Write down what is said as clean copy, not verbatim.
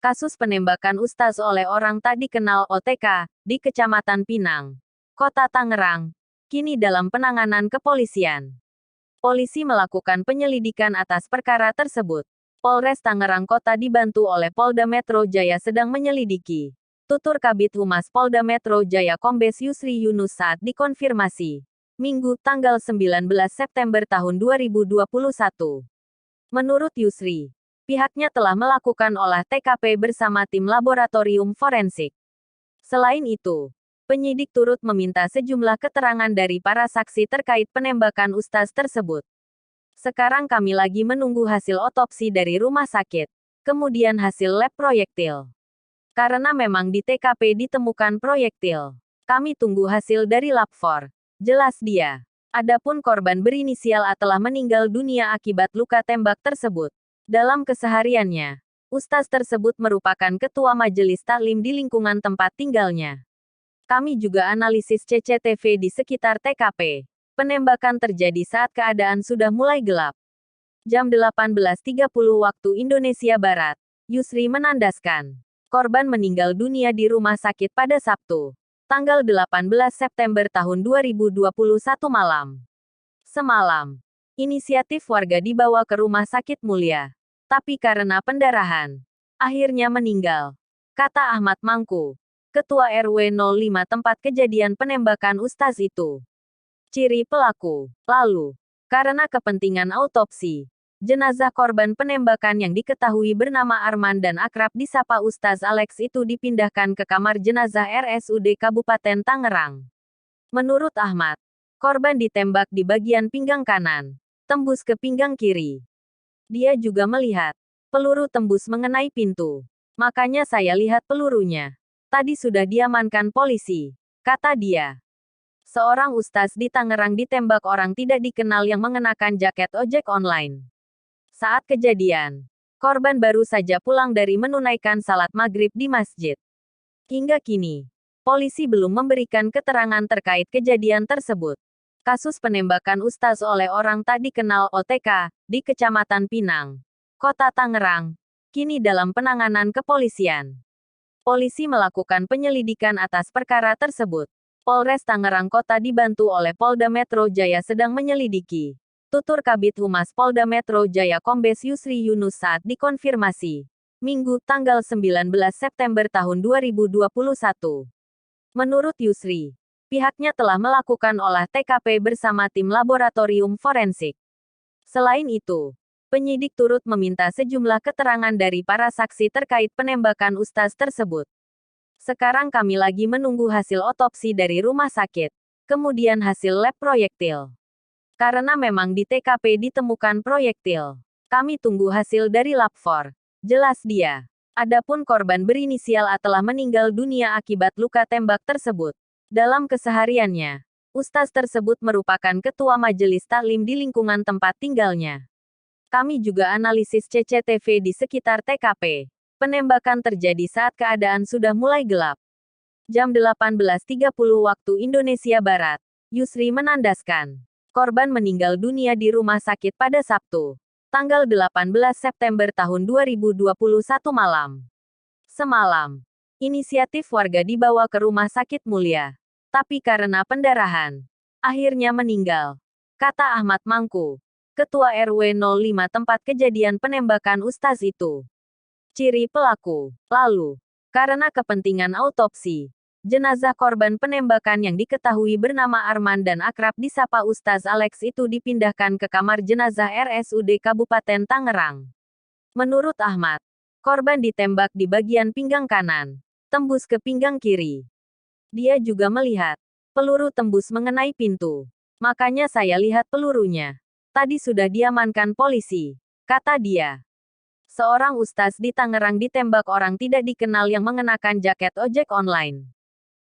Kasus penembakan Ustaz oleh orang tak dikenal OTK, di Kecamatan Pinang, Kota Tangerang, kini dalam penanganan kepolisian. Polisi melakukan penyelidikan atas perkara tersebut. Polres Tangerang Kota dibantu oleh Polda Metro Jaya sedang menyelidiki. Tutur Kabid Humas Polda Metro Jaya Kombes Yusri Yunus saat dikonfirmasi. Minggu, tanggal 19 September tahun 2021. Menurut Yusri, pihaknya telah melakukan olah TKP bersama tim laboratorium forensik. Selain itu, penyidik turut meminta sejumlah keterangan dari para saksi terkait penembakan Ustaz tersebut. Sekarang kami lagi menunggu hasil otopsi dari rumah sakit, kemudian hasil lab proyektil. Karena memang di TKP ditemukan proyektil. Kami tunggu hasil dari lab for. Jelas dia. Adapun korban berinisial A telah meninggal dunia akibat luka tembak tersebut. Dalam kesehariannya, Ustaz tersebut merupakan ketua majelis taklim di lingkungan tempat tinggalnya. Kami juga analisis CCTV di sekitar TKP. Penembakan terjadi saat keadaan sudah mulai gelap. Jam 18.30 waktu Indonesia Barat, Yusri menandaskan. Korban meninggal dunia di rumah sakit pada Sabtu, tanggal 18 September tahun 2021 malam. Semalam, inisiatif warga dibawa ke Rumah Sakit Mulia. Tapi karena pendarahan, akhirnya meninggal. Kata Ahmad Mangku, Ketua RW 05 tempat kejadian penembakan Ustaz itu. Ciri pelaku. Lalu, karena kepentingan autopsi, jenazah korban penembakan yang diketahui bernama Arman dan akrab disapa Ustaz Alex itu dipindahkan ke kamar jenazah RSUD Kabupaten Tangerang. Menurut Ahmad, korban ditembak di bagian pinggang kanan, tembus ke pinggang kiri. Dia juga melihat peluru tembus mengenai pintu. Makanya saya lihat pelurunya. Tadi sudah diamankan polisi, kata dia. Seorang ustaz di Tangerang ditembak orang tidak dikenal yang mengenakan jaket ojek online. Saat kejadian, korban baru saja pulang dari menunaikan salat maghrib di masjid. Hingga kini, polisi belum memberikan keterangan terkait kejadian tersebut. Kasus penembakan Ustaz oleh orang tak dikenal OTK, di Kecamatan Pinang, Kota Tangerang, kini dalam penanganan kepolisian. Polisi melakukan penyelidikan atas perkara tersebut. Polres Tangerang Kota dibantu oleh Polda Metro Jaya sedang menyelidiki. Tutur Kabid Humas Polda Metro Jaya Kombes Yusri Yunus saat dikonfirmasi. Minggu, tanggal 19 September tahun 2021. Menurut Yusri, pihaknya telah melakukan olah TKP bersama tim laboratorium forensik. Selain itu, penyidik turut meminta sejumlah keterangan dari para saksi terkait penembakan Ustaz tersebut. Sekarang kami lagi menunggu hasil otopsi dari rumah sakit, kemudian hasil lab proyektil. Karena memang di TKP ditemukan proyektil, kami tunggu hasil dari lab for. Jelas dia. Adapun korban berinisial A telah meninggal dunia akibat luka tembak tersebut. Dalam kesehariannya, Ustaz tersebut merupakan ketua majelis taklim di lingkungan tempat tinggalnya. Kami juga analisis CCTV di sekitar TKP. Penembakan terjadi saat keadaan sudah mulai gelap. Jam 18.30 waktu Indonesia Barat, Yusri menandaskan. Korban meninggal dunia di rumah sakit pada Sabtu, tanggal 18 September tahun 2021 malam. Semalam, inisiatif warga dibawa ke Rumah Sakit Mulia. Tapi karena pendarahan, akhirnya meninggal. Kata Ahmad Mangku, Ketua RW 05 tempat kejadian penembakan Ustaz itu. Ciri pelaku. Lalu, karena kepentingan autopsi, jenazah korban penembakan yang diketahui bernama Arman dan akrab disapa Ustaz Alex itu dipindahkan ke kamar jenazah RSUD Kabupaten Tangerang. Menurut Ahmad, korban ditembak di bagian pinggang kanan, tembus ke pinggang kiri. Dia juga melihat peluru tembus mengenai pintu. Makanya saya lihat pelurunya. Tadi sudah diamankan polisi, kata dia. Seorang ustaz di Tangerang ditembak orang tidak dikenal yang mengenakan jaket ojek online.